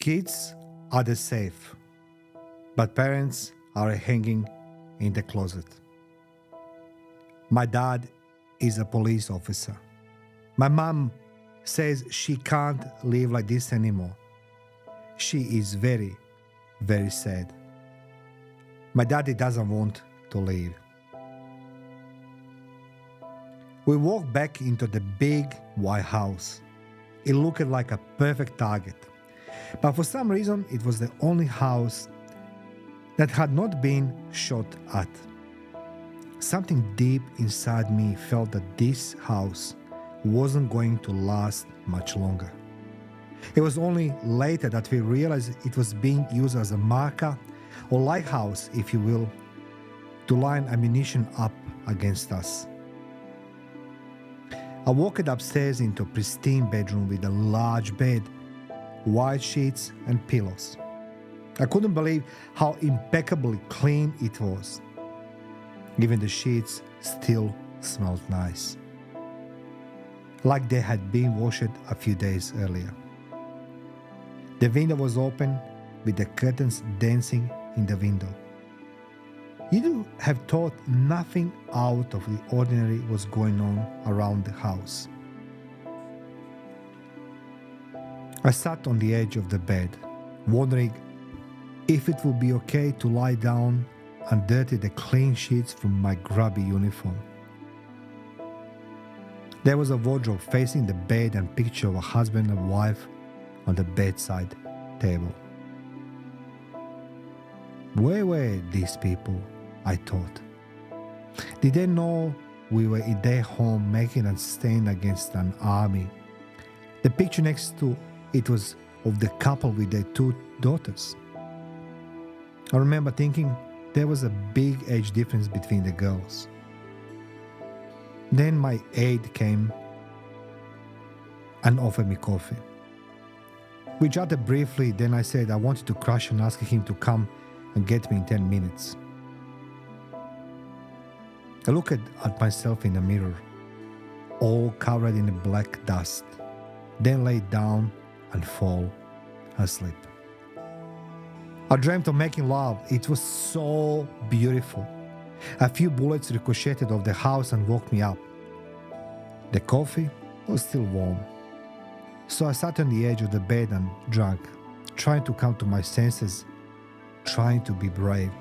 Kids are the safe, but parents are hanging in the closet. My dad is a police officer. My mom says she can't live like this anymore. She is very, very sad. My daddy doesn't want to leave. We walked back into the big white house. It looked like a perfect target. But for some reason, it was the only house that had not been shot at. Something deep inside me felt that this house wasn't going to last much longer. It was only later that we realized it was being used as a marker or lighthouse, if you will, to line ammunition up against us. I walked upstairs into a pristine bedroom with a large bed, white sheets and pillows. I couldn't believe how impeccably clean it was. Even the sheets still smelled nice, like they had been washed a few days earlier. The window was open with the curtains dancing in the window. You'd have thought nothing out of the ordinary was going on around the house. I sat on the edge of the bed, wondering if it would be okay to lie down and dirty the clean sheets from my grubby uniform. There was a wardrobe facing the bed and picture of a husband and wife on the bedside table. Where were these people, I thought? Did they know we were in their home making a stand against an army? The picture next to it was of the couple with their 2 daughters. I remember thinking there was a big age difference between the girls. Then my aide came and offered me coffee. We chatted briefly, then I said I wanted to crash and ask him to come and get me in 10 minutes. I looked at myself in the mirror, all covered in black dust, then lay down and fall asleep. I dreamt of making love. It was so beautiful. A few bullets ricocheted off the house and woke me up. The coffee was still warm. So I sat on the edge of the bed and drank, trying to come to my senses, trying to be brave.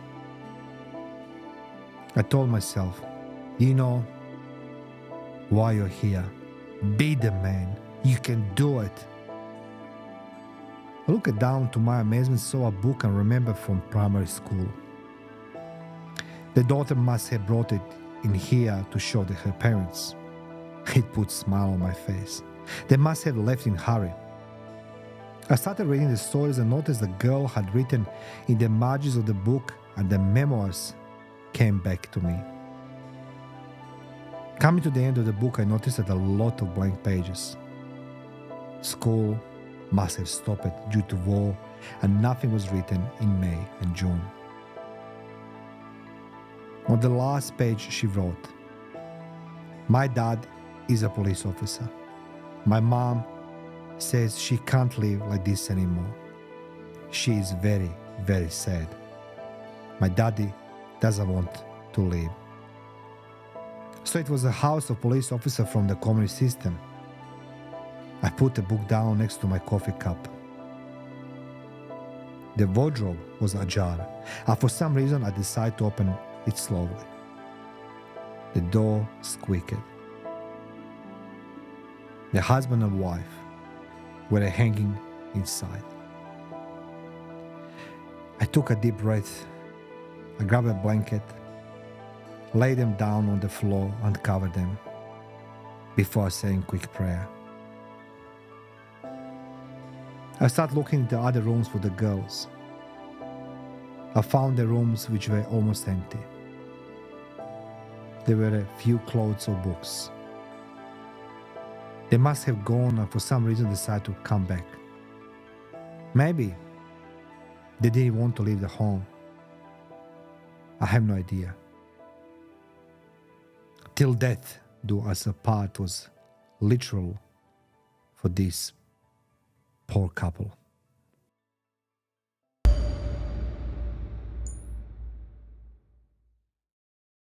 I told myself, you know why you're here. Be the man. You can do it. I looked down, to my amazement, saw a book and remembered from primary school. The daughter must have brought it in here to show to her parents. It put a smile on my face. They must have left in a hurry. I started reading the stories and noticed the girl had written in the margins of the book, and the memoirs came back to me. Coming to the end of the book, I noticed that a lot of blank pages. School must have stopped due to war, and nothing was written in May and June. On the last page she wrote, "My dad is a police officer. My mom says she can't live like this anymore. She is very, very sad. My daddy doesn't want to leave." So it was a house of police officer from the communist system. I put the book down next to my coffee cup. The wardrobe was ajar, and for some reason I decided to open it slowly. The door squeaked. The husband and wife were hanging inside. I took a deep breath. I grabbed a blanket, laid them down on the floor and covered them before saying a quick prayer. I started looking into other rooms for the girls. I found the rooms which were almost empty. There were a few clothes or books. They must have gone and for some reason decided to come back. Maybe they didn't want to leave the home. I have no idea. Till death do us apart was literal for this poor couple.